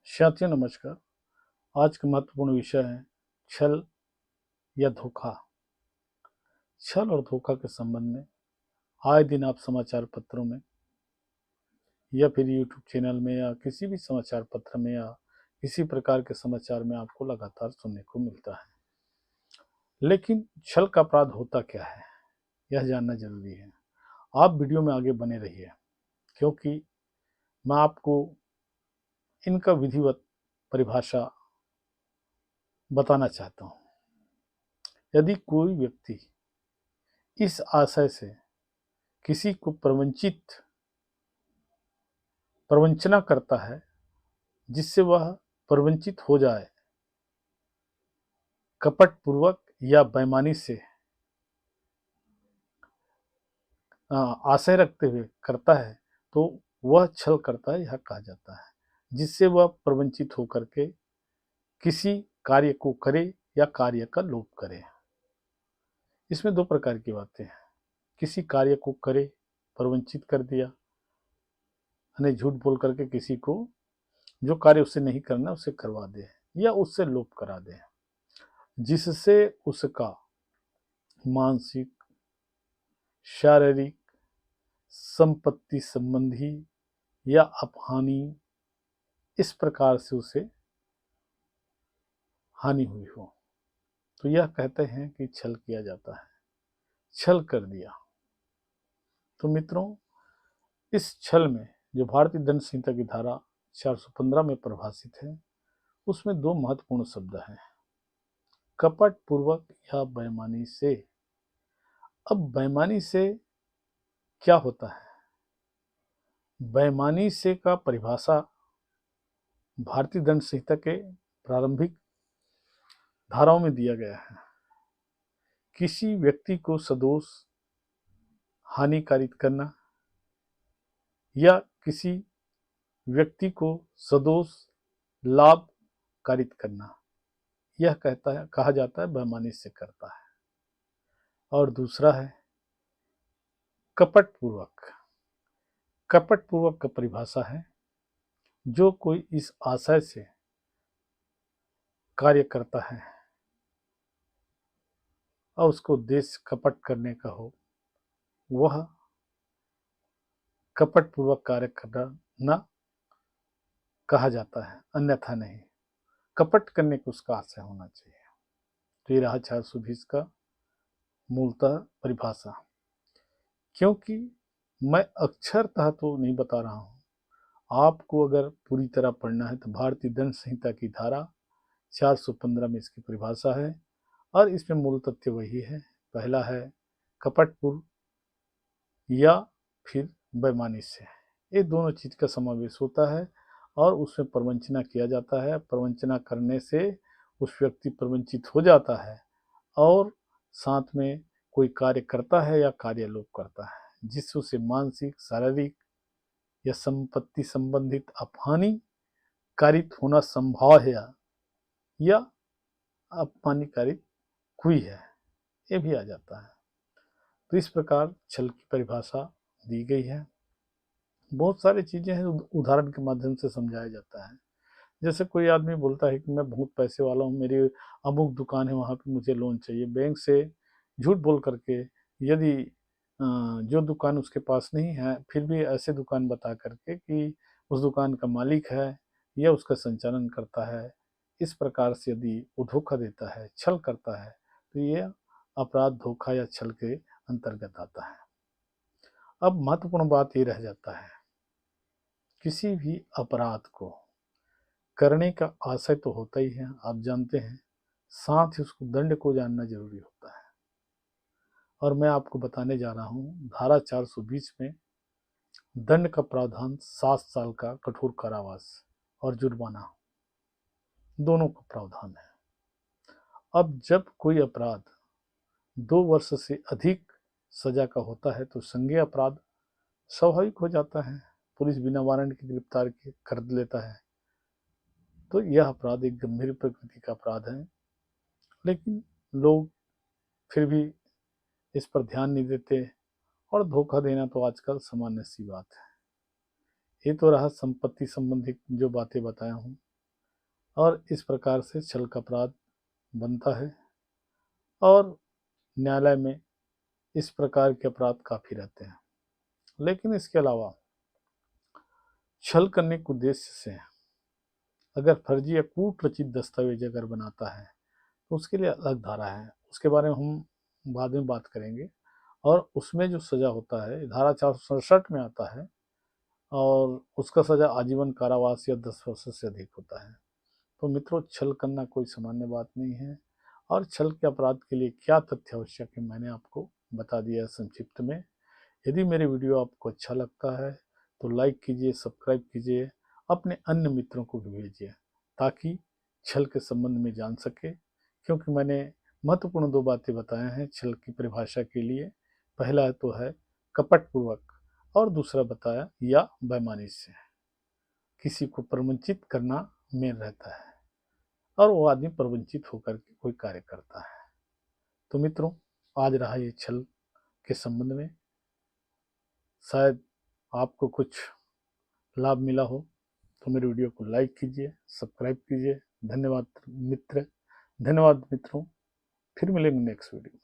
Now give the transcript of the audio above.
साथियों नमस्कार। आज का महत्वपूर्ण विषय है छल या धोखा। छल और धोखा के संबंध में आए दिन आप समाचार पत्रों में या फिर यूट्यूब चैनल में या किसी भी समाचार पत्र में या किसी प्रकार के समाचार में आपको लगातार सुनने को मिलता है। लेकिन छल का अपराध होता क्या है, यह जानना जरूरी है। आप वीडियो में आगे बने रहिए, क्योंकि मैं आपको इनका विधिवत परिभाषा बताना चाहता हूँ। यदि कोई व्यक्ति इस आशय से किसी को प्रवंचना करता है जिससे वह प्रवंचित हो जाए, कपट पूर्वक या बेईमानी से आशय रखते हुए करता है, तो वह छल करता है, यह कहा जाता है। जिससे वह प्रवंचित होकर के किसी कार्य को करे या कार्य का लोप करे। इसमें दो प्रकार की बातें हैं। किसी कार्य को करे, प्रवंचित कर दिया, यानी झूठ बोल करके किसी को जो कार्य उससे नहीं करना उसे करवा दे या उससे लोप करा दे, जिससे उसका मानसिक, शारीरिक, संपत्ति संबंधी या अपहानी, इस प्रकार से उसे हानि हुई हो, तो यह कहते हैं कि छल किया जाता है, छल कर दिया। तो मित्रों, इस छल में जो भारतीय दंड संहिता की धारा 415 में परिभाषित है, उसमें दो महत्वपूर्ण शब्द हैं, कपट पूर्वक या बेईमानी से। अब बेईमानी से क्या होता है? बेईमानी से का परिभाषा भारतीय दंड संहिता के प्रारंभिक धाराओं में दिया गया है। किसी व्यक्ति को सदोष हानि कारित करना या किसी व्यक्ति को सदोष लाभ कारित करना, यह कहा जाता है बेईमानी से करता है। और दूसरा है कपट पूर्वक। कपट पूर्वक का परिभाषा है जो कोई इस आशय से कार्य करता है और उसको उद्देश्य कपट करने का हो, वह कपट पूर्वक कार्य करना कहा जाता है, अन्यथा नहीं। कपट करने को उसका आशय होना चाहिए। तो ये रहा 420 का मूलतः परिभाषा। क्योंकि मैं अक्षरतः तो नहीं बता रहा हूँ, आपको अगर पूरी तरह पढ़ना है तो भारतीय दंड संहिता की धारा 415 में इसकी परिभाषा है और इसमें मूल तथ्य वही है। पहला है कपटपूर्व या फिर बेईमानी से, ये दोनों चीज का समावेश होता है और उसमें प्रवंचना किया जाता है। प्रवंचना करने से उस व्यक्ति प्रवंचित हो जाता है और साथ में कोई कार्य करता है या कार्य लोप करता है, जिससे उसे मानसिक, शारीरिक या संपत्ति संबंधित अपहानि कारित होना संभव है या अपमानी कारित हुई है, ये भी आ जाता है। तो इस प्रकार छल की परिभाषा दी गई है। बहुत सारी चीजें हैं, उदाहरण के माध्यम से समझाया जाता है। जैसे कोई आदमी बोलता है कि मैं बहुत पैसे वाला हूँ, मेरी अमुक दुकान है, वहाँ पे मुझे लोन चाहिए। बैंक से झूठ बोल करके यदि जो दुकान उसके पास नहीं है, फिर भी ऐसे दुकान बता करके कि उस दुकान का मालिक है या उसका संचालन करता है, इस प्रकार से यदि वो धोखा देता है, छल करता है, तो ये अपराध धोखा या छल के अंतर्गत आता है। अब महत्वपूर्ण बात ये रह जाता है, किसी भी अपराध को करने का आशय तो होता ही है, आप जानते हैं, साथ ही उसको दंड को जानना जरूरी होता है। और मैं आपको बताने जा रहा हूँ, धारा 420 में दंड का प्रावधान 7 साल का कठोर कारावास और जुर्माना, दोनों का प्रावधान है। अब जब कोई अपराध 2 वर्ष से अधिक सजा का होता है तो संज्ञेय अपराध स्वाभाविक हो जाता है, पुलिस बिना वारंट की गिरफ्तार कर लेता है। तो यह अपराध एक गंभीर प्रकृति का अपराध है, लेकिन लोग फिर भी इस पर ध्यान नहीं देते और धोखा देना तो आजकल सामान्य सी बात है। ये तो रहा संपत्ति संबंधित जो बातें बताया हूँ। और इस प्रकार से छल का अपराध बनता है। और न्यायालय में इस प्रकार के अपराध काफ़ी रहते हैं। लेकिन इसके अलावा छल करने के उद्देश्य से अगर फर्जी या कूट रचित दस्तावेज अगर बनाता है तो उसके लिए अलग धारा है, उसके बारे में हम बाद में बात करेंगे। और उसमें जो सज़ा होता है धारा 467 में आता है, और उसका सज़ा आजीवन कारावास या 10 वर्ष से अधिक होता है। तो मित्रों, छल करना कोई सामान्य बात नहीं है, और छल के अपराध के लिए क्या तथ्य आवश्यक है मैंने आपको बता दिया संक्षिप्त में। यदि मेरे वीडियो आपको अच्छा लगता है तो लाइक कीजिए, सब्सक्राइब कीजिए, अपने अन्य मित्रों को भी भेजिए ताकि छल के संबंध में जान सके। क्योंकि मैंने महत्वपूर्ण 2 बातें बताए हैं छल की परिभाषा के लिए। पहला तो है कपटपूर्वक, और दूसरा बताया या बेईमानी से किसी को प्रवंचित करना मेन रहता है, और वो आदमी प्रवंचित होकर के कोई कार्य करता है। तो मित्रों, आज रहा ये छल के संबंध में, शायद आपको कुछ लाभ मिला हो तो मेरे वीडियो को लाइक कीजिए, सब्सक्राइब कीजिए। धन्यवाद मित्रों, फिर मिलेंगे नेक्स्ट वीडियो में।